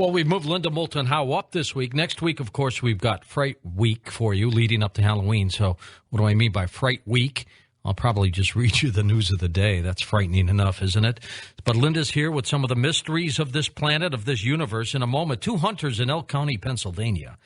Well, we've moved Linda Moulton Howe up this week. Next week, of course, we've got Fright Week for you leading up to Halloween. So what do I mean by Fright Week? I'll probably just read you the news of the day. That's frightening enough, isn't it? But Linda's here with some of the mysteries of this planet, of this universe. In a moment, two hunters in Elk County, Pennsylvania,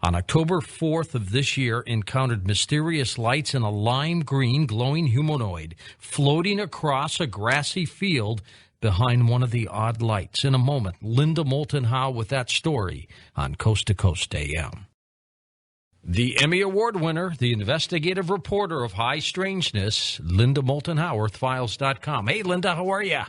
on October 4th of this year, encountered mysterious lights in a lime green glowing humanoid floating across a grassy field behind one of the odd lights. In a moment, Linda Moulton Howe with that story on Coast to Coast AM. The Emmy Award winner, the investigative reporter of high strangeness, Linda Moulton Howe, EarthFiles.com. Hey, Linda, how are you?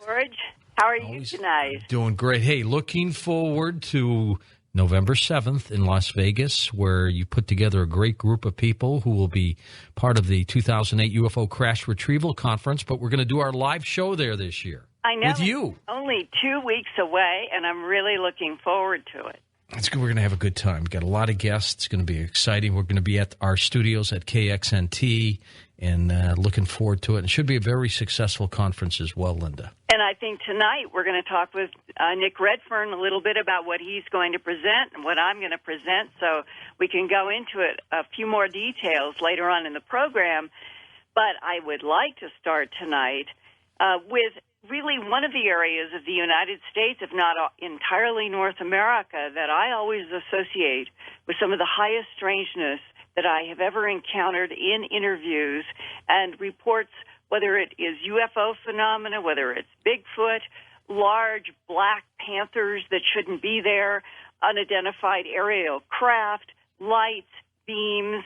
George, how are you tonight? Doing great. Hey, looking forward to November 7th in Las Vegas, where you put together a great group of people who will be part of the 2008 UFO Crash Retrieval Conference, but we're going to do our live show there this year. I know. With you. It's only 2 weeks away, and I'm really looking forward to it. It's good. We're going to have a good time. We've got a lot of guests. It's going to be exciting. We're going to be at our studios at KXNT and looking forward to it. It should be a very successful conference as well, Linda. And I think tonight we're going to talk with Nick Redfern a little bit about what he's going to present and what I'm going to present, so we can go into it a few more details later on in the program. But I would like to start tonight with really one of the areas of the United States, if not entirely North America, that I always associate with some of the highest strangeness that I have ever encountered in interviews and reports, whether it is UFO phenomena, whether it's Bigfoot, large black panthers that shouldn't be there, unidentified aerial craft, lights, beams,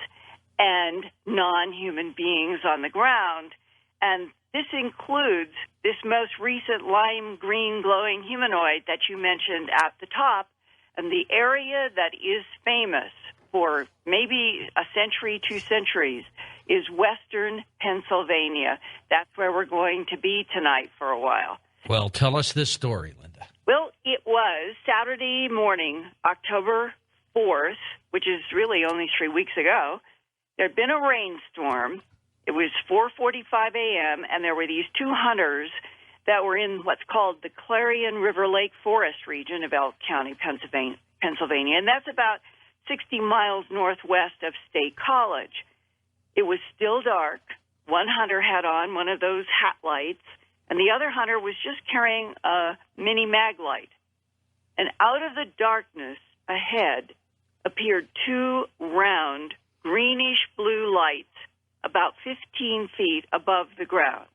and non-human beings on the ground. And this includes this most recent lime green glowing humanoid that you mentioned at the top, and the area that is famous for maybe a century, 2 centuries, is western Pennsylvania. That's where we're going to be tonight for a while. Well, tell us this story, Linda. Well, it was Saturday morning, October 4th, which is really only 3 weeks ago. There had been a rainstorm. It was 4:45 a.m., and there were these two hunters that were in what's called the Clarion River Lake Forest region of Elk County, Pennsylvania, and that's about 60 miles northwest of State College. It was still dark. One hunter had on one of those hat lights, and the other hunter was just carrying a mini mag light. And out of the darkness ahead appeared two round, greenish-blue lights about 15 feet above the ground.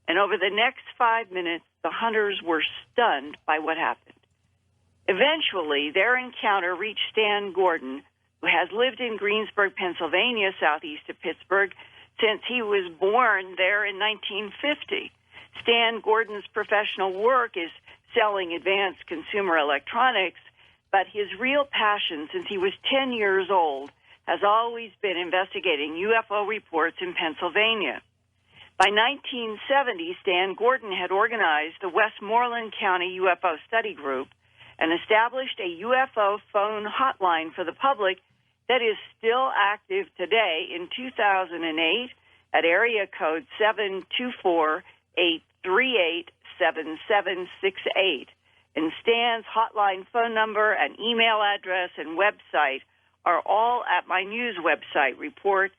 And over the next 5 minutes, the hunters were stunned by what happened. Eventually, their encounter reached Stan Gordon, who has lived in Greensburg, Pennsylvania, southeast of Pittsburgh, since he was born there in 1950. Stan Gordon's professional work is selling advanced consumer electronics, but his real passion since he was 10 years old has always been investigating UFO reports in Pennsylvania. By 1970, Stan Gordon had organized the Westmoreland County UFO Study Group and established a UFO phone hotline for the public that is still active today in 2008 at area code 724-838-7768. And Stan's hotline phone number and email address and website are all at my news website. Report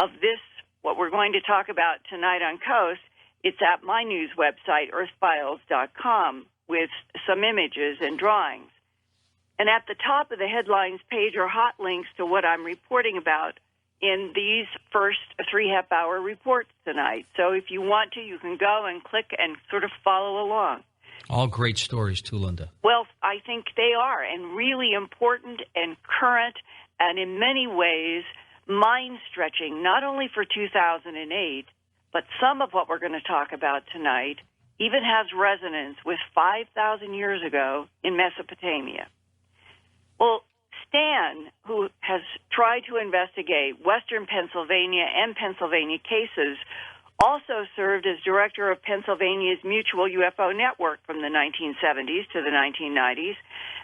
of this, what we're going to talk about tonight on Coast, it's at my news website, EarthFiles.com, with some images and drawings. And at the top of the headlines page are hot links to what I'm reporting about in these first 3.5-hour reports tonight. So if you want to, you can go and click and sort of follow along. All great stories, too, Linda. Well, I think they are, and really important and current, and in many ways mind-stretching, not only for 2008, but some of what we're going to talk about tonight even has resonance with 5,000 years ago in Mesopotamia. Well, Stan, who has tried to investigate Western Pennsylvania and Pennsylvania cases, also served as director of Pennsylvania's Mutual UFO Network from the 1970s to the 1990s,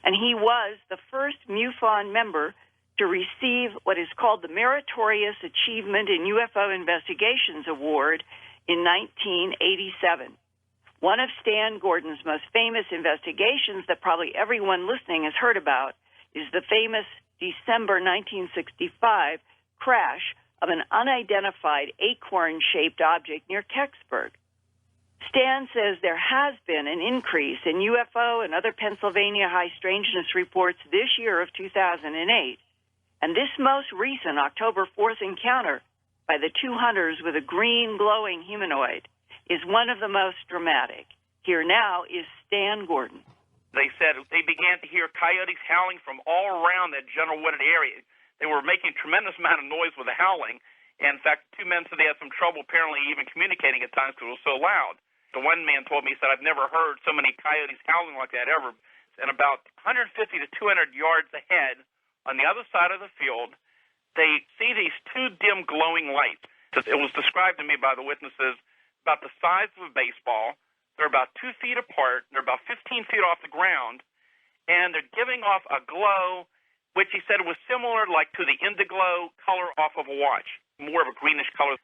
and he was the first MUFON member to receive what is called the Meritorious Achievement in UFO Investigations Award in 1987. One of Stan Gordon's most famous investigations that probably everyone listening has heard about is the famous December 1965 crash of an unidentified acorn-shaped object near Kecksburg. Stan says there has been an increase in UFO and other Pennsylvania high strangeness reports this year of 2008, and this most recent October 4th encounter by the two hunters with a green glowing humanoid is one of the most dramatic. Here now is Stan Gordon. They said they began to hear coyotes howling from all around that general wooded area. They were making a tremendous amount of noise with the howling. And in fact, two men said they had some trouble apparently even communicating at times because it was so loud. The one man told me, he said, I've never heard so many coyotes howling like that ever. And about 150 to 200 yards ahead, on the other side of the field, they see these two dim glowing lights. It was described to me by the witnesses about the size of a baseball. They're about 2 feet apart. They're about 15 feet off the ground. And they're giving off a glow, which he said was similar like to the indiglow color off of a watch, more of a greenish color.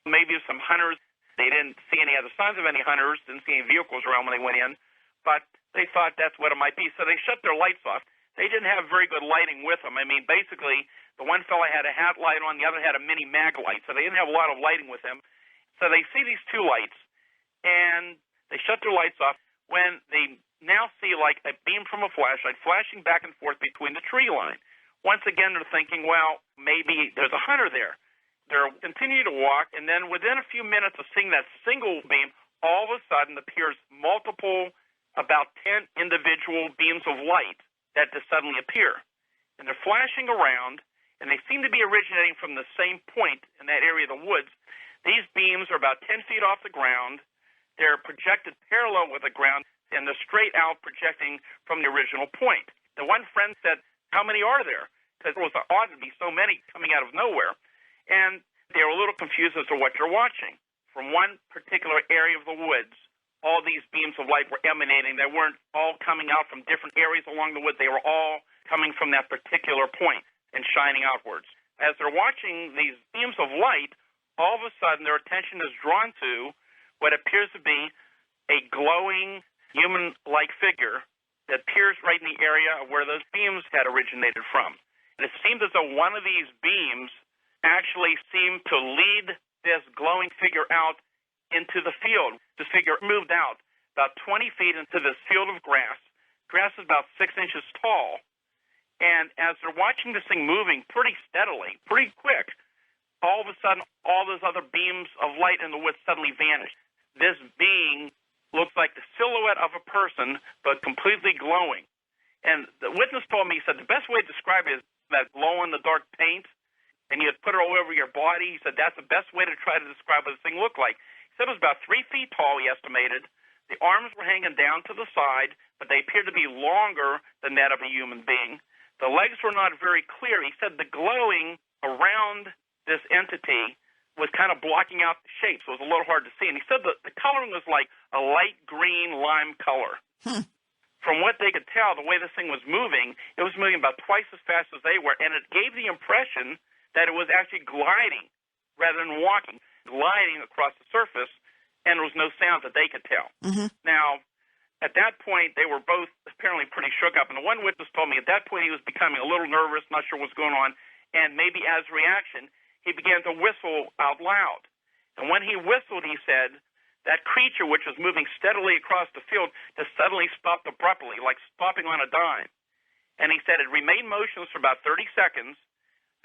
Maybe some hunters. They didn't see any other signs of any hunters, didn't see any vehicles around when they went in, but they thought that's what it might be. So they shut their lights off. They didn't have very good lighting with them. I mean, basically, the one fellow had a hat light on, the other had a mini mag light, so they didn't have a lot of lighting with them. So they see these two lights, and they shut their lights off when they now see like a beam from a flashlight flashing back and forth between the tree line. Once again, they're thinking, well, maybe there's a hunter there. They're continuing to walk, and then within a few minutes of seeing that single beam, all of a sudden appears multiple, about 10 individual beams of light that just suddenly appear. And they're flashing around, and they seem to be originating from the same point in that area of the woods. These beams are about 10 feet off the ground. They're projected parallel with the ground, and they're straight out projecting from the original point. The one friend said, how many are there? Because it was odd to be so many coming out of nowhere. And they were a little confused as to what you're watching. From one particular area of the woods, all these beams of light were emanating. They weren't all coming out from different areas along the woods. They were all coming from that particular point and shining outwards. As they're watching these beams of light, all of a sudden their attention is drawn to what appears to be a glowing human-like figure that appears right in the area where those beams had originated from. And it seemed as though one of these beams actually seemed to lead this glowing figure out into the field. This figure moved out about 20 feet into this field of grass. Grass is about 6 inches tall. And as they're watching this thing moving pretty steadily, pretty quick, all of a sudden, all those other beams of light in the woods suddenly vanished. This being looks like the silhouette of a person, but completely glowing. And the witness told me, he said, the best way to describe it is that glow-in-the-dark paint, and you put it all over your body. He said that's the best way to try to describe what this thing looked like. He said it was about 3 feet tall, he estimated. The arms were hanging down to the side, but they appeared to be longer than that of a human being. The legs were not very clear. He said the glowing around this entity was kind of blocking out the shape, so it was a little hard to see. And he said that the coloring was like a light green lime color. From what they could tell, the way this thing was moving, it was moving about twice as fast as they were, and it gave the impression that it was actually gliding rather than walking, gliding across the surface, and there was no sound that they could tell. Now, at that point, they were both apparently pretty shook up, and the one witness told me at that point he was becoming a little nervous, not sure what's going on, and maybe as a reaction, he began to whistle out loud. And when he whistled, he said, that creature, which was moving steadily across the field, just suddenly stopped abruptly, like stopping on a dime. And he said it remained motionless for about 30 seconds.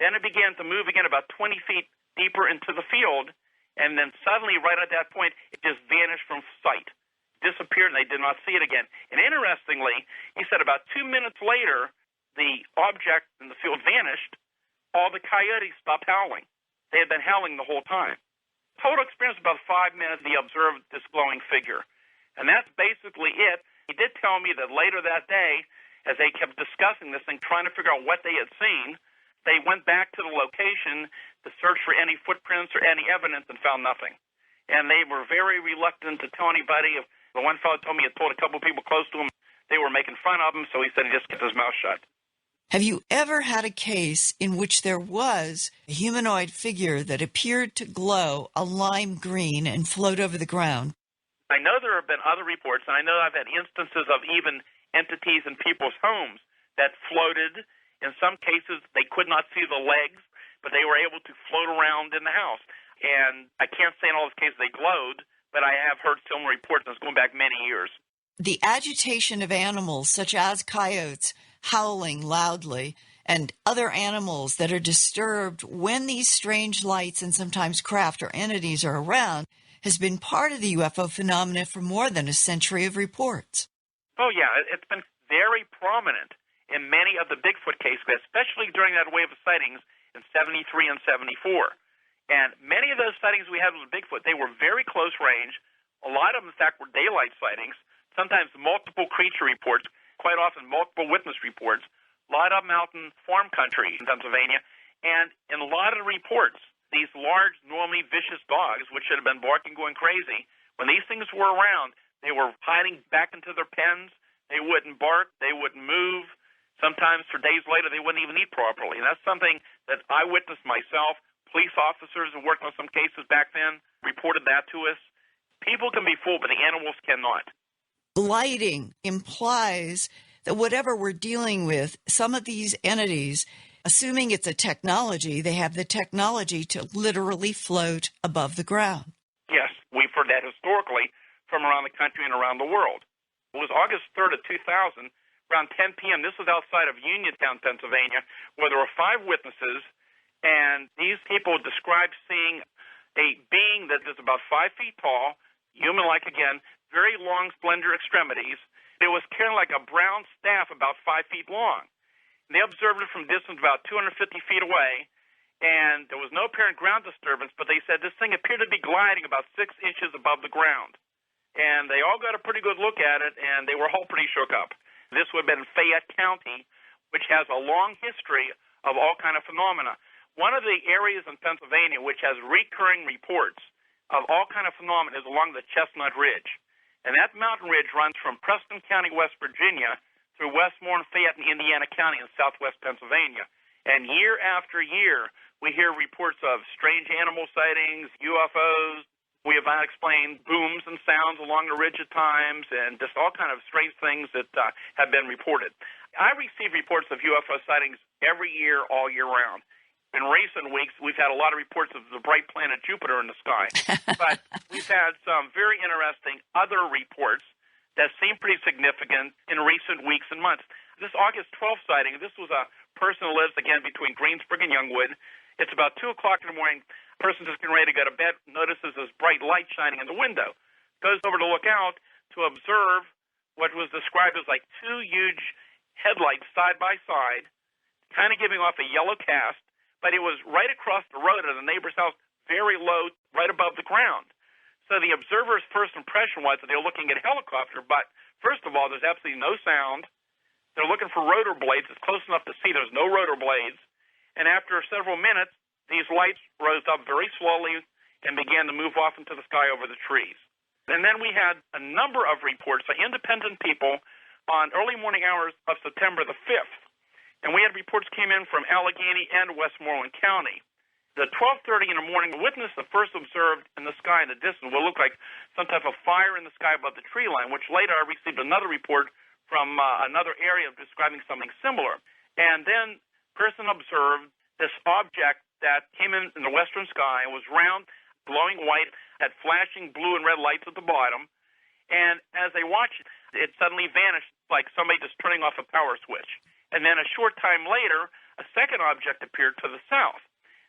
Then it began to move again about 20 feet deeper into the field. And then suddenly, right at that point, it just vanished from sight. Disappeared, and they did not see it again. And interestingly, he said about 2 minutes later, the object in the field vanished. All the coyotes stopped howling. They had been howling the whole time. Total experience about 5 minutes, he observed this glowing figure. And that's basically it. He did tell me that later that day, as they kept discussing this thing, trying to figure out what they had seen, they went back to the location to search for any footprints or any evidence and found nothing. And they were very reluctant to tell anybody. The one fellow told me he had told a couple of people close to him. They were making fun of him, so he said he just kept his mouth shut. Have you ever had a case in which there was a humanoid figure that appeared to glow a lime green and float over the ground? I know there have been other reports, and I know I've had instances of even entities in people's homes that floated. In some cases, they could not see the legs, but they were able to float around in the house. And I can't say in all those cases they glowed, but I have heard similar reports, and it's going back many years. The agitation of animals, such as coyotes howling loudly, and other animals that are disturbed when these strange lights and sometimes craft or entities are around, has been part of the UFO phenomenon for more than a century of reports. Oh, yeah. It's been very prominent in many of the Bigfoot cases, especially during that wave of sightings in 73 and 74. And many of those sightings we had with Bigfoot, they were very close range. A lot of them, in fact, were daylight sightings, sometimes multiple creature reports, quite often multiple witness reports, a lot of them out in farm country in Pennsylvania. And in a lot of the reports, these large, normally vicious dogs, which should have been barking, going crazy, when these things were around, they were hiding back into their pens. They wouldn't bark. They wouldn't move. Sometimes for days later, they wouldn't even eat properly. And that's something that I witnessed myself. Police officers who worked on some cases back then reported that to us. People can be fooled, but the animals cannot. Lighting implies that whatever we're dealing with, some of these entities, assuming it's a technology, they have the technology to literally float above the ground. Yes, we've heard that historically from around the country and around the world. It was August 3rd of 2000, around 10 p.m. This was outside of Uniontown, Pennsylvania, where there were 5 witnesses, and these people described seeing a being that is about 5 feet tall, human-like again, very long, slender extremities. It was carrying like a brown staff about 5 feet long. They observed it from distance about 250 feet away, and there was no apparent ground disturbance, but they said this thing appeared to be gliding about 6 inches above the ground. And they all got a pretty good look at it, and they were all pretty shook up. This would have been in Fayette County, which has a long history of all kind of phenomena. One of the areas in Pennsylvania which has recurring reports of all kind of phenomena is along the Chestnut Ridge. And that mountain ridge runs from Preston County, West Virginia, through Westmoreland, Fayette, and Indiana County in southwest Pennsylvania. And year after year, we hear reports of strange animal sightings, UFOs. We have unexplained booms and sounds along the ridge at times, and just all kind of strange things that have been reported. I receive reports of UFO sightings every year, all year round. In recent weeks, we've had a lot of reports of the bright planet Jupiter in the sky. But we've had some very interesting other reports that seem pretty significant in recent weeks and months. This August 12th sighting, this was a person who lives, again, between Greensburg and Youngwood. It's about 2 o'clock in the morning. The person just getting ready to go to bed notices this bright light shining in the window. Goes over to look out to observe what was described as like 2 huge headlights side by side, kind of giving off a yellow cast. But it was right across the road at a neighbor's house, very low, right above the ground. So the observer's first impression was that they were looking at a helicopter, but first of all, there's absolutely no sound. They're looking for rotor blades. It's close enough to see. There's no rotor blades. And after several minutes, these lights rose up very slowly and began to move off into the sky over the trees. And then we had a number of reports by independent people on early morning hours of September the 5th. And we had reports came in from Allegheny and Westmoreland County. The 12:30 in the morning, the witness that first observed in the sky in the distance what looked like some type of fire in the sky above the tree line, which later I received another report from another area describing something similar. And then the person observed this object that came in the western sky and was round, glowing white, had flashing blue and red lights at the bottom. And as they watched it, it suddenly vanished like somebody just turning off a power switch. And then a short time later, a second object appeared to the south.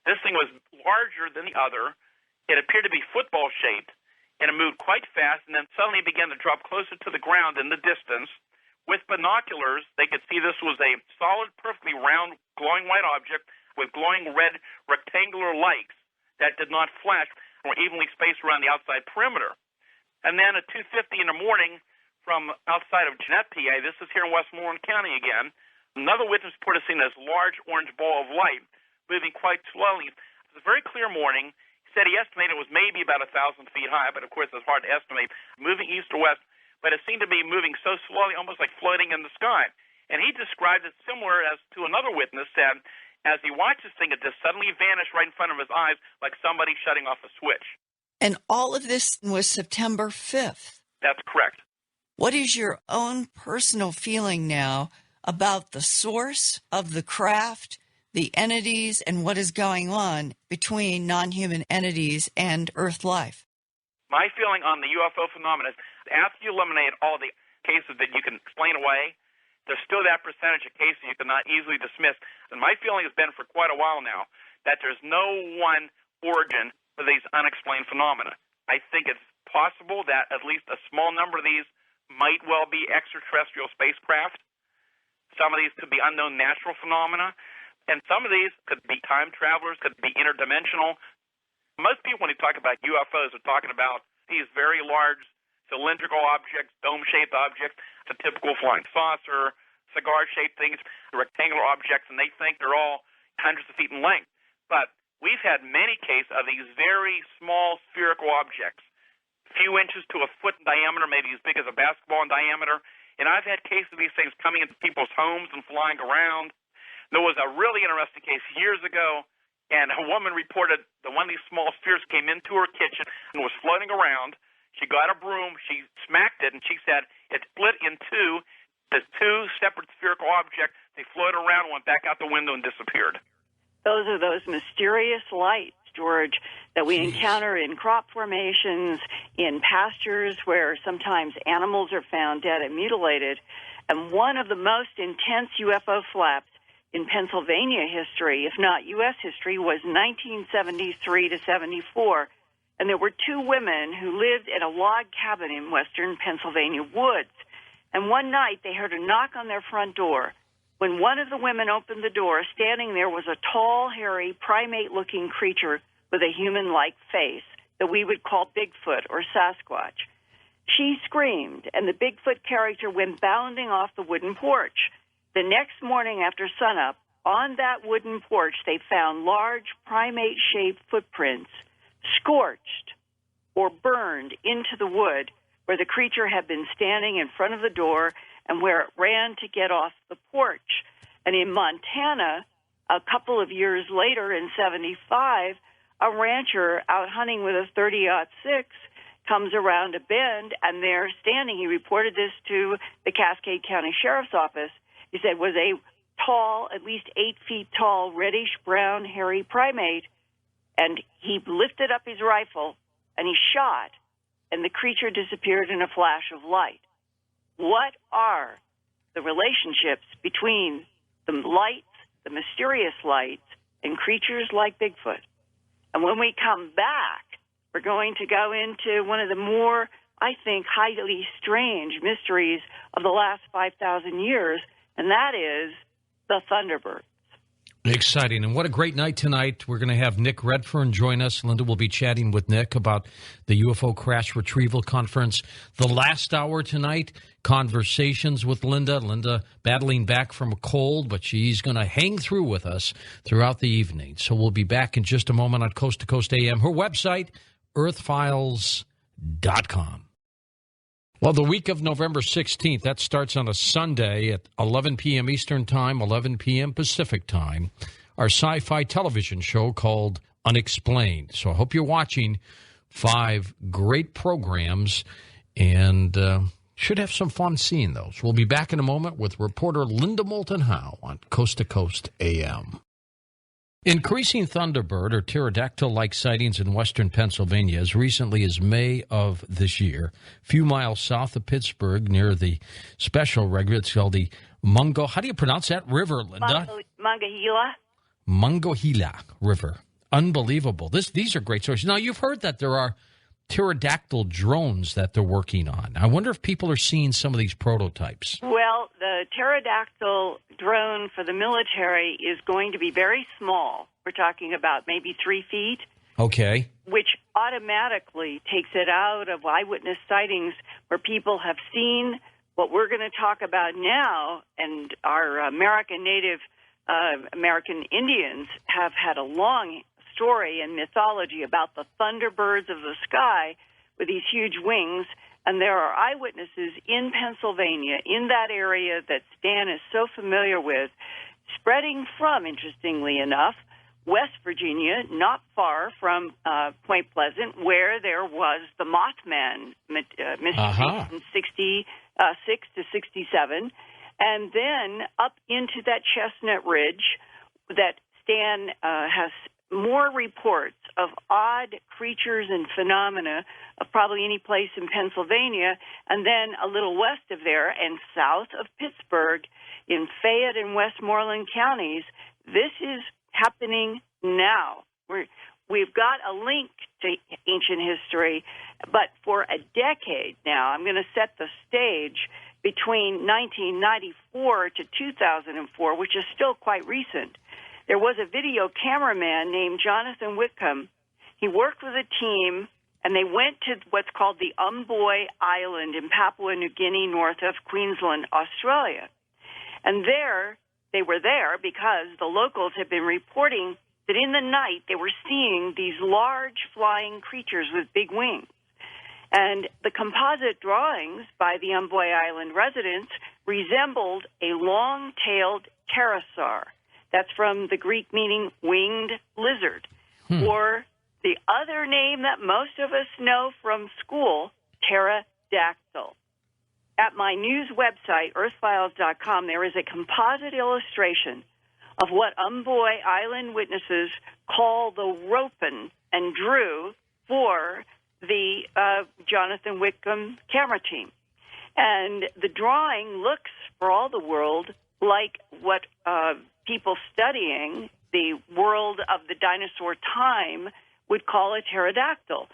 This thing was larger than the other. It appeared to be football-shaped, and it moved quite fast, and then suddenly began to drop closer to the ground in the distance. With binoculars, they could see this was a solid, perfectly round, glowing white object with glowing red rectangular lights that did not flash or evenly spaced around the outside perimeter. And then at 2:50 in the morning from outside of Jeanette, PA, this is here in Westmoreland County again, another witness reported seeing this large orange ball of light moving quite slowly. It was a very clear morning. He said he estimated it was maybe about 1,000 feet high, but of course it's hard to estimate, moving east or west, but it seemed to be moving so slowly, almost like floating in the sky. And he described it similar as to another witness said, as he watched this thing, it just suddenly vanished right in front of his eyes like somebody shutting off a switch. And all of this was September 5th. That's correct. What is your own personal feeling now about the source of the craft, the entities, and what is going on between non-human entities and Earth life? My feeling on the UFO phenomenon is after you eliminate all the cases that you can explain away, there's still that percentage of cases you cannot easily dismiss. And my feeling has been for quite a while now that there's no one origin for these unexplained phenomena. I think it's possible that at least a small number of these might well be extraterrestrial spacecraft. Some of these could be unknown natural phenomena. And some of these could be time travelers, could be interdimensional. Most people, when they talk about UFOs, are talking about these very large cylindrical objects, dome-shaped objects, the typical flying saucer, cigar-shaped things, rectangular objects, and they think they're all hundreds of feet in length. But we've had many cases of these very small spherical objects, a few inches to a foot in diameter, maybe as big as a basketball in diameter. And I've had cases of these things coming into people's homes and flying around. There was a really interesting case years ago, and a woman reported that one of these small spheres came into her kitchen and was floating around. She got a broom, she smacked it, and she said it split in two. The two separate spherical objects, they floated around, went back out the window, and disappeared. Those are those mysterious lights, George, that we encounter in crop formations, in pastures where sometimes animals are found dead and mutilated. And one of the most intense UFO flaps in Pennsylvania history, if not U.S. history, was 1973 to 74. And there were two women who lived in a log cabin in western Pennsylvania woods. And one night they heard a knock on their front door. When one of the women opened the door, standing there was a tall, hairy, primate-looking creature with a human-like face that we would call Bigfoot or Sasquatch. She screamed, and the Bigfoot character went bounding off the wooden porch. The next morning after sunup, on that wooden porch, they found large primate-shaped footprints scorched or burned into the wood where the creature had been standing in front of the door and where it ran to get off the porch. And in Montana, a couple of years later in 75, a rancher out hunting with a 30-06 comes around a bend, and there standing, he reported this to the Cascade County Sheriff's Office, he said was a tall, at least 8 feet tall, reddish-brown, hairy primate, and he lifted up his rifle, and he shot, and the creature disappeared in a flash of light. What are the relationships between the lights, the mysterious lights, and creatures like Bigfoot? And when we come back, we're going to go into one of the more, I think, highly strange mysteries of the last 5,000 years, and that is the Thunderbirds. Exciting. And what a great night tonight. We're going to have Nick Redfern join us. Linda will be chatting with Nick about the UFO Crash Retrieval Conference. The last hour tonight, conversations with Linda. Linda battling back from a cold, but she's going to hang through with us throughout the evening. So we'll be back in just a moment on Coast to Coast AM. Her website, earthfiles.com. Well, the week of November 16th, that starts on a Sunday at 11 p.m. Eastern Time, 11 p.m. Pacific Time, our sci-fi television show called Unexplained. So I hope you're watching 5 great programs and should have some fun seeing those. We'll be back in a moment with reporter Linda Moulton Howe on Coast to Coast AM. Increasing Thunderbird or pterodactyl-like sightings in western Pennsylvania as recently as May of this year, a few miles south of Pittsburgh near the special river. It's called the how do you pronounce that river, Linda? Monongahela River. Unbelievable. These are great stories. Now, you've heard that there are pterodactyl drones that they're working on. I wonder if people are seeing some of these prototypes. Well, the pterodactyl drone for the military is going to be very small. We're talking about maybe 3 feet. Okay. Which automatically takes it out of eyewitness sightings where people have seen what we're going to talk about now, and our American Native American Indians have had a long story and mythology about the thunderbirds of the sky with these huge wings, and there are eyewitnesses in Pennsylvania, in that area that Stan is so familiar with, spreading from, interestingly enough, West Virginia, not far from Point Pleasant, where there was the Mothman mystery in 66 to 67. And then up into that Chestnut Ridge that Stan has more reports of odd creatures and phenomena of probably any place in Pennsylvania, and then a little west of there and south of Pittsburgh in Fayette and Westmoreland counties. This is happening now. We've got a link to ancient history, but for a decade now, I'm going to set the stage between 1994 to 2004, which is still quite recent. There was a video cameraman named Jonathan Whitcomb. He worked with a team, and they went to what's called the Umboy Island in Papua New Guinea, north of Queensland, Australia. And they were there because the locals had been reporting that in the night they were seeing these large flying creatures with big wings. And the composite drawings by the Umboy Island residents resembled a long-tailed pterosaur. That's from the Greek meaning winged lizard, or the other name that most of us know from school, pterodactyl. At my news website, earthfiles.com, there is a composite illustration of what Umboy Island witnesses call the ropin and drew for the Jonathan Whitcomb camera team. And the drawing looks, for all the world, like what people studying the world of the dinosaur time would call a pterodactyl.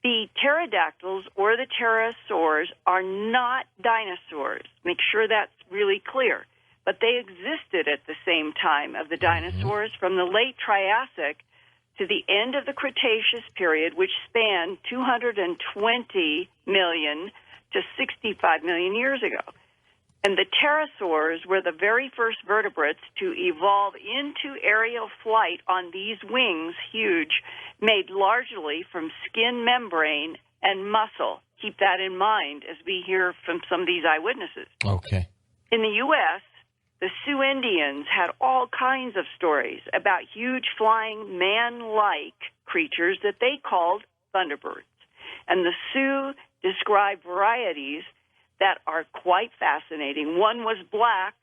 The pterodactyls or the pterosaurs are not dinosaurs. Make sure that's really clear. But they existed at the same time of the dinosaurs from the late Triassic to the end of the Cretaceous period, which spanned 220 million to 65 million years ago. And the pterosaurs were the very first vertebrates to evolve into aerial flight on these wings, huge, made largely from skin membrane and muscle. Keep that in mind as we hear from some of these eyewitnesses. Okay. In the U.S., the Sioux Indians had all kinds of stories about huge flying man-like creatures that they called thunderbirds. And the Sioux described varieties that are quite fascinating. One was black,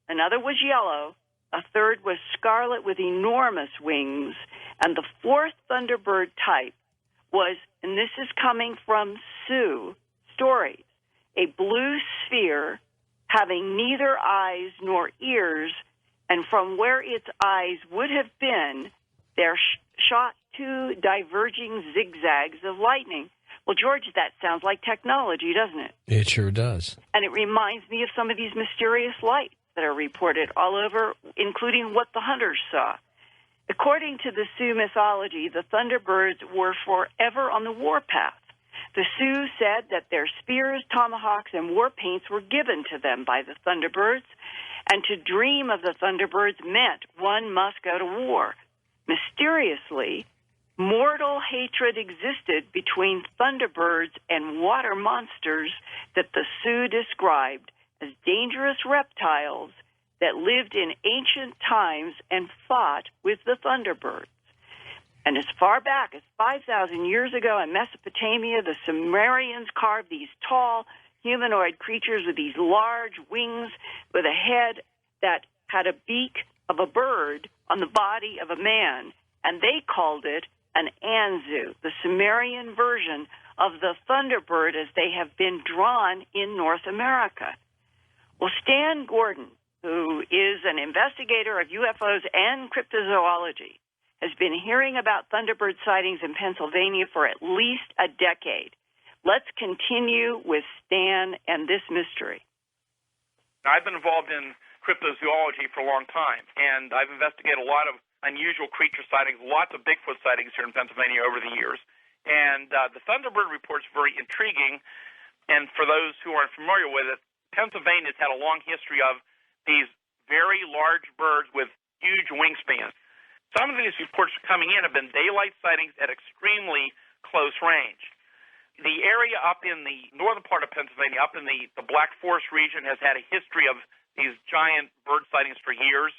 another was yellow, a third was scarlet with enormous wings, and the fourth thunderbird type was, and this is coming from Sioux stories, a blue sphere having neither eyes nor ears, and from where its eyes would have been, there shot two diverging zigzags of lightning. Well, George, that sounds like technology, doesn't it? It sure does. And it reminds me of some of these mysterious lights that are reported all over, including what the hunters saw. According to the Sioux mythology, the Thunderbirds were forever on the warpath. The Sioux said that their spears, tomahawks, and war paints were given to them by the Thunderbirds, and to dream of the Thunderbirds meant one must go to war. Mysteriously, mortal hatred existed between thunderbirds and water monsters that the Sioux described as dangerous reptiles that lived in ancient times and fought with the thunderbirds. And as far back as 5,000 years ago in Mesopotamia, the Sumerians carved these tall humanoid creatures with these large wings with a head that had a beak of a bird on the body of a man, and they called it an Anzu, the Sumerian version of the thunderbird as they have been drawn in North America. Well, Stan Gordon, who is an investigator of UFOs and cryptozoology, has been hearing about thunderbird sightings in Pennsylvania for at least a decade. Let's continue with Stan and this mystery. I've been involved in cryptozoology for a long time, and I've investigated a lot of unusual creature sightings, lots of Bigfoot sightings here in Pennsylvania over the years. And the Thunderbird report is very intriguing. And for those who aren't familiar with it, Pennsylvania has had a long history of these very large birds with huge wingspans. Some of these reports coming in have been daylight sightings at extremely close range. The area up in the northern part of Pennsylvania, up in the Black Forest region, has had a history of these giant bird sightings for years.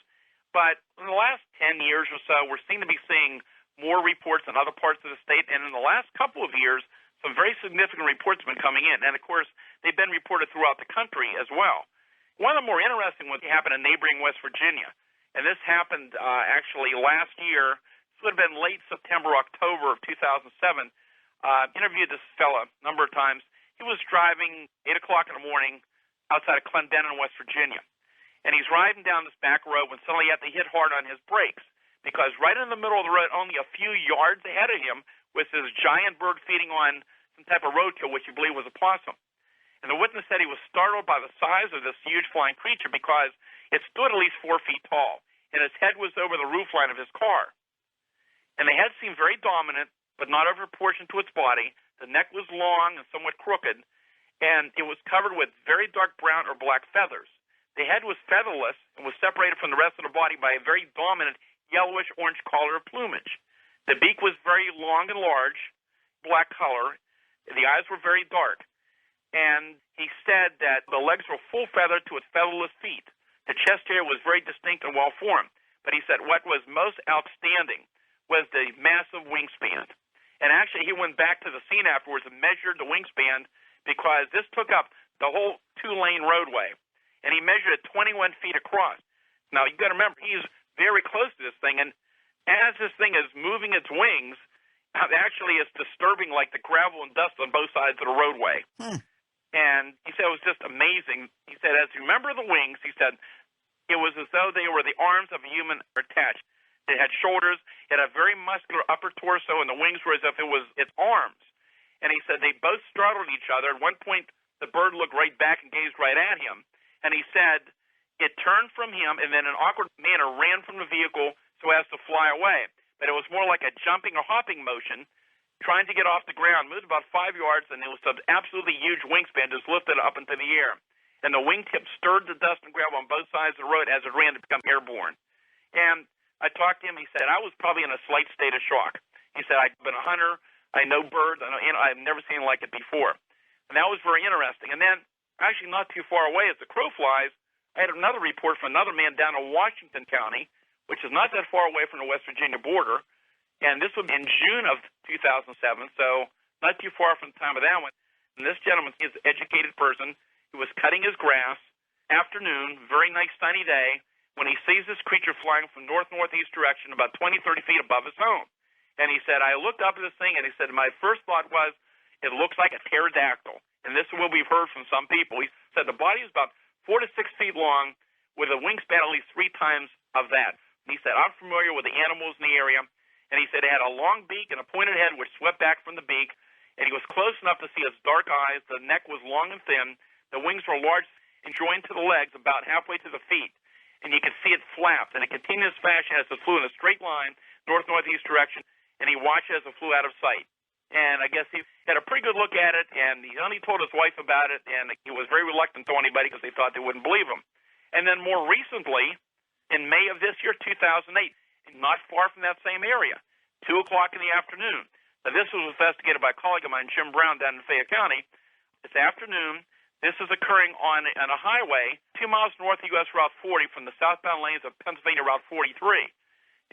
But in the last 10 years or so, we're seem to be seeing more reports in other parts of the state. And in the last couple of years, some very significant reports have been coming in. And, of course, they've been reported throughout the country as well. One of the more interesting ones happened in neighboring West Virginia. And this happened actually last year. This would have been late September, October of 2007. Interviewed this fella a number of times. He was driving 8 o'clock in the morning outside of Clendenin, West Virginia. And he's riding down this back road when suddenly he had to hit hard on his brakes because right in the middle of the road, only a few yards ahead of him, was this giant bird feeding on some type of roadkill, which he believed was a possum. And the witness said he was startled by the size of this huge flying creature because it stood at least 4 feet tall, and its head was over the roofline of his car. And the head seemed very dominant, but not over proportion to its body. The neck was long and somewhat crooked, and it was covered with very dark brown or black feathers. The head was featherless and was separated from the rest of the body by a very dominant yellowish-orange color of plumage. The beak was very long and large, black color. The eyes were very dark. And he said that the legs were full feathered to its featherless feet. The chest hair was very distinct and well-formed. But he said what was most outstanding was the massive wingspan. And actually, he went back to the scene afterwards and measured the wingspan because this took up the whole 2-lane roadway. And he measured it 21 feet across. Now, you've got to remember, he's very close to this thing. And as this thing is moving its wings, actually it's disturbing like the gravel and dust on both sides of the roadway. And he said it was just amazing. He said, as you remember the wings, he said, it was as though they were the arms of a human attached. It had shoulders, it had a very muscular upper torso, and the wings were as if it was its arms. And he said they both startled each other. At one point, the bird looked right back and gazed right at him. And he said it turned from him and then in an awkward manner ran from the vehicle so as to fly away. But it was more like a jumping or hopping motion, trying to get off the ground. Moved about 5 yards, and it was some absolutely huge wingspan just lifted up into the air. And the wingtip stirred the dust and gravel on both sides of the road as it ran to become airborne. And I talked to him. He said, I was probably in a slight state of shock. He said, I've been a hunter. I know birds. I've never seen like it before. And that was very interesting. And then, actually not too far away, as the crow flies, I had another report from another man down in Washington County, which is not that far away from the West Virginia border. And this was in June of 2007, so not too far from the time of that one. And this gentleman is an educated person. He was cutting his grass, afternoon, very nice sunny day, when he sees this creature flying from north-northeast direction about 20, 30 feet above his home. And he said, I looked up at this thing, and he said, my first thought was, it looks like a pterodactyl. And this is what we've heard from some people. He said the body is about 4 to 6 feet long with a wingspan at least 3 times of that. And he said, I'm familiar with the animals in the area. And he said it had a long beak and a pointed head which swept back from the beak. And he was close enough to see its dark eyes. The neck was long and thin. The wings were large and joined to the legs about halfway to the feet. And you could see it flapped in a continuous fashion as it flew in a straight line, north-northeast direction. And he watched as it flew out of sight. And I guess he had a pretty good look at it, and he only told his wife about it, and he was very reluctant to tell anybody because they thought they wouldn't believe him. And then more recently, in May of this year, 2008, not far from that same area, 2 o'clock in the afternoon. Now, this was investigated by a colleague of mine, Jim Brown, down in Fayette County. This afternoon, this is occurring on a highway 2 miles north of U.S. Route 40 from the southbound lanes of Pennsylvania Route 43.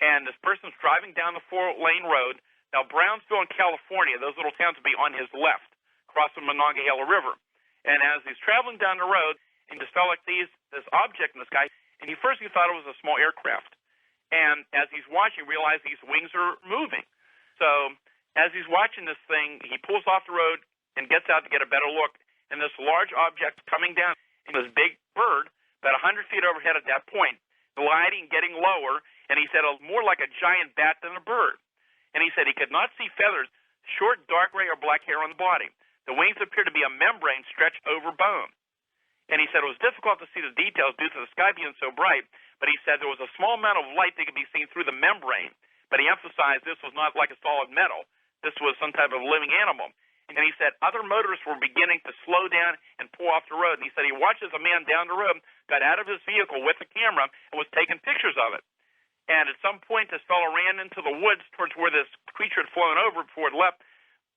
And this person's driving down the 4-lane road. Now, Brownsville in California, those little towns would be on his left, crossing the Monongahela River. And as he's traveling down the road, he just felt like this object in the sky, and he thought it was a small aircraft. And as he's watching, he realized these wings are moving. So as he's watching this thing, he pulls off the road and gets out to get a better look. And this large object coming down, and this big bird, about 100 feet overhead at that point, gliding, getting lower, and he said it was more like a giant bat than a bird. And he said he could not see feathers, short, dark gray, or black hair on the body. The wings appeared to be a membrane stretched over bone. And he said it was difficult to see the details due to the sky being so bright, but he said there was a small amount of light that could be seen through the membrane. But he emphasized this was not like a solid metal. This was some type of living animal. And he said other motorists were beginning to slow down and pull off the road. And he said he watched as a man down the road got out of his vehicle with the camera and was taking pictures of it. And at some point, this fellow ran into the woods towards where this creature had flown over before it left.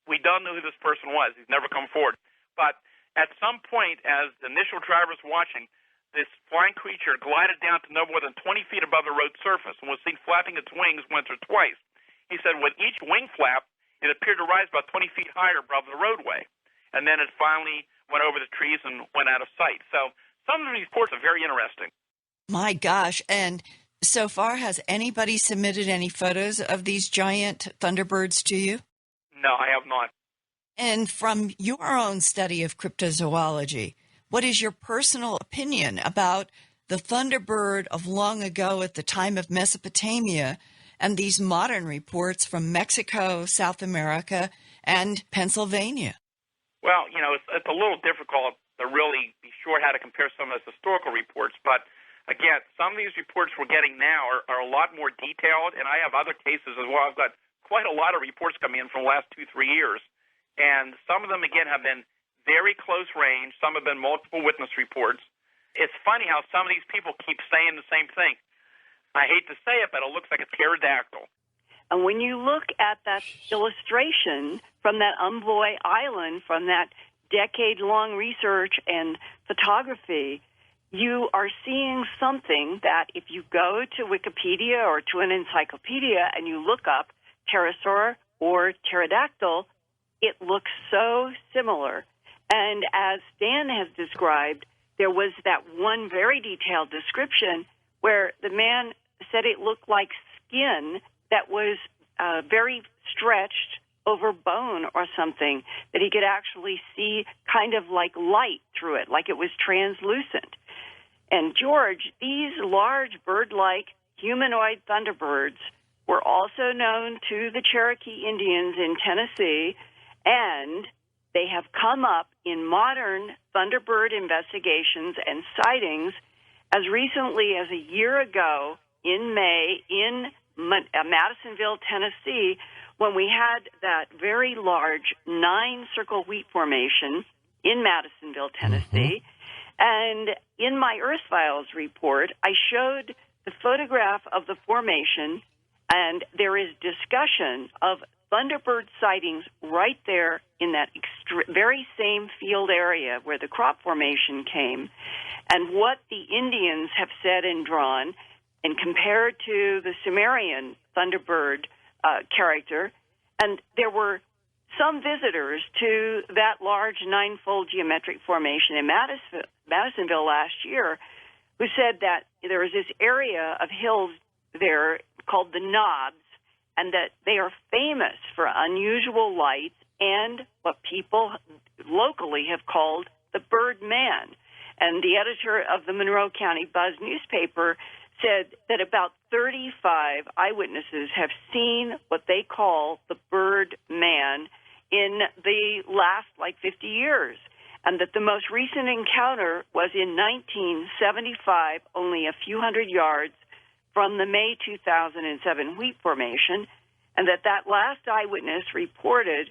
We don't know who this person was. He's never come forward. But at some point, as the initial driver was watching, this flying creature glided down to no more than 20 feet above the road surface and was seen flapping its wings once or twice. He said with each wing flap, it appeared to rise about 20 feet higher above the roadway. And then it finally went over the trees and went out of sight. So some of these reports are very interesting. My gosh. And so far, has anybody submitted any photos of these giant thunderbirds to you? No, I have not. And from your own study of cryptozoology, what is your personal opinion about the thunderbird of long ago at the time of Mesopotamia and these modern reports from Mexico, South America, and Pennsylvania? Well, it's a little difficult to really be sure how to compare some of those historical reports. But, again, some of these reports we're getting now are a lot more detailed, and I have other cases as well. I've got quite a lot of reports coming in from the last 2-3 years. And some of them, again, have been very close range. Some have been multiple witness reports. It's funny how some of these people keep saying the same thing. I hate to say it, but it looks like a pterodactyl. And when you look at that illustration from that Umboy Island, from that decade-long research and photography, you are seeing something that if you go to Wikipedia or to an encyclopedia and you look up pterosaur or pterodactyl, it looks so similar. And as Dan has described, there was that one very detailed description where the man said it looked like skin that was very stretched over bone or something, that he could actually see kind of like light through it, like it was translucent. And George, these large bird-like humanoid thunderbirds were also known to the Cherokee Indians in Tennessee, and they have come up in modern thunderbird investigations and sightings as recently as a year ago in May in Madisonville, Tennessee, when we had that very large 9-circle wheat formation in Madisonville, Tennessee. And in my Earth Files report, I showed the photograph of the formation, and there is discussion of thunderbird sightings right there in that very same field area where the crop formation came, and what the Indians have said and drawn, and compared to the Sumerian thunderbird character. And there were some visitors to that large 9-fold geometric formation in Madisonville last year who said that there is this area of hills there called the Knobs, and that they are famous for unusual lights and what people locally have called the Bird Man. And the editor of the Monroe County Buzz newspaper said that about 35 eyewitnesses have seen what they call the Bird Man in the last, 50 years, and that the most recent encounter was in 1975, only a few hundred yards from the May 2007 wheat formation, and that last eyewitness reported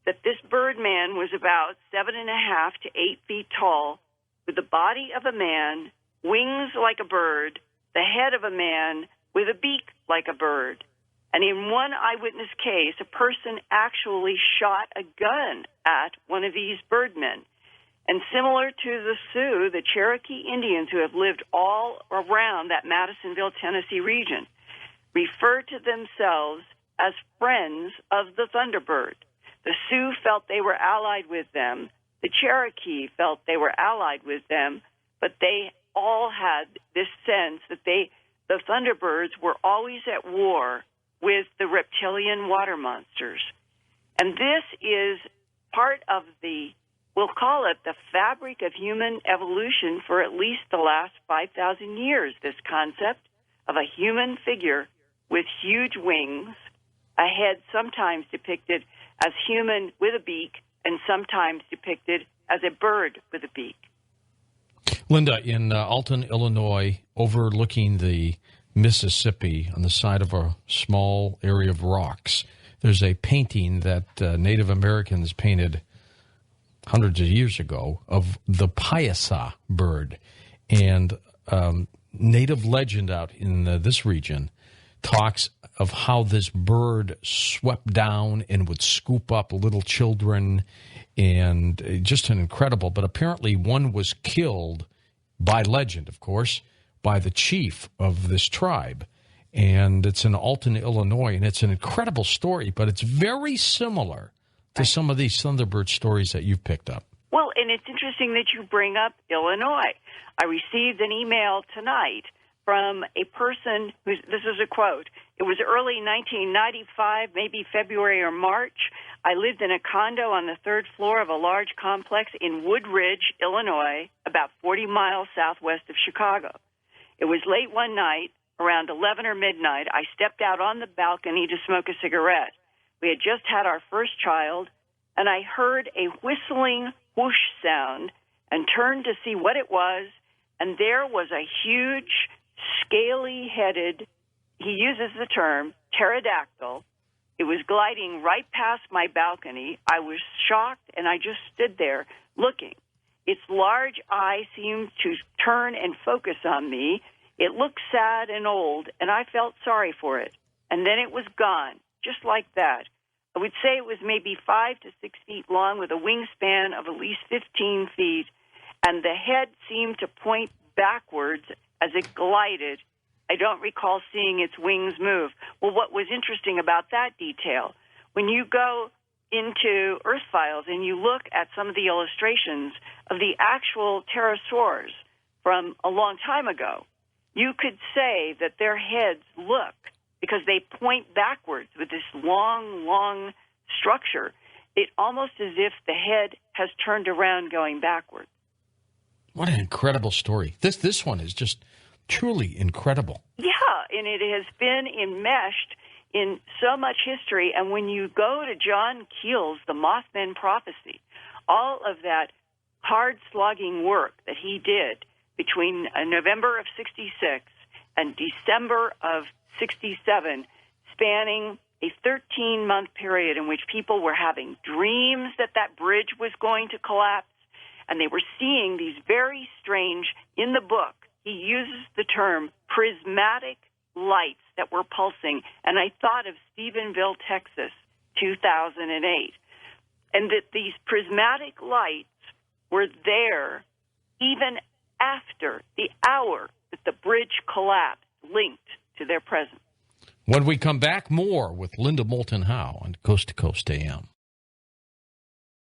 that this bird man was about 7.5 to 8 feet tall, with the body of a man, wings like a bird, the head of a man with a beak like a bird. And in one eyewitness case, a person actually shot a gun at one of these birdmen. And similar to the Sioux, the Cherokee Indians who have lived all around that Madisonville, Tennessee region, refer to themselves as friends of the Thunderbird. The Sioux felt they were allied with them. The Cherokee felt they were allied with them, but they all had this sense that the Thunderbirds were always at war with the reptilian water monsters. And this is part of we'll call it the fabric of human evolution for at least the last 5,000 years, this concept of a human figure with huge wings, a head sometimes depicted as human with a beak and sometimes depicted as a bird with a beak. Linda, in Alton, Illinois, overlooking the Mississippi on the side of a small area of rocks, there's a painting that Native Americans painted hundreds of years ago of the Piasa bird. And native legend out in this region talks of how this bird swept down and would scoop up little children, and just an incredible, but apparently one was killed by legend, of course, by the chief of this tribe. And it's in Alton, Illinois, and it's an incredible story, but it's very similar to some of these Thunderbird stories that you've picked up. Well, and it's interesting that you bring up Illinois. I received an email tonight from a person this is a quote. It was early 1995, maybe February or March. I lived in a condo on the third floor of a large complex in Woodridge, Illinois, about 40 miles southwest of Chicago. It was late one night, around 11 or midnight. I stepped out on the balcony to smoke a cigarette. We had just had our first child, and I heard a whistling whoosh sound and turned to see what it was, and there was a huge, scaly-headed, he uses the term, pterodactyl. It was gliding right past my balcony. I was shocked, and I just stood there looking. Its large eye seemed to turn and focus on me. It looked sad and old, and I felt sorry for it. And then it was gone, just like that. I would say it was maybe 5 to 6 feet long with a wingspan of at least 15 feet, and the head seemed to point backwards as it glided. I don't recall seeing its wings move. Well, what was interesting about that detail, when you go into Earth Files and you look at some of the illustrations of the actual pterosaurs from a long time ago, you could say that their heads look, because they point backwards with this long, long structure, it almost as if the head has turned around going backwards. What an incredible story. This one is just truly incredible. Yeah, and it has been enmeshed in so much history. And when you go to John Keel's The Mothman Prophecy, all of that hard-slogging work that he did between November of 66 and December of 67, spanning a 13-month period in which people were having dreams that that bridge was going to collapse, and they were seeing these very strange, in the book, he uses the term prismatic lights that were pulsing, and I thought of Stephenville, Texas, 2008, and that these prismatic lights were there even after the hour that the bridge collapsed, linked to their presence. When we come back, more with Linda Moulton Howe on Coast to Coast AM.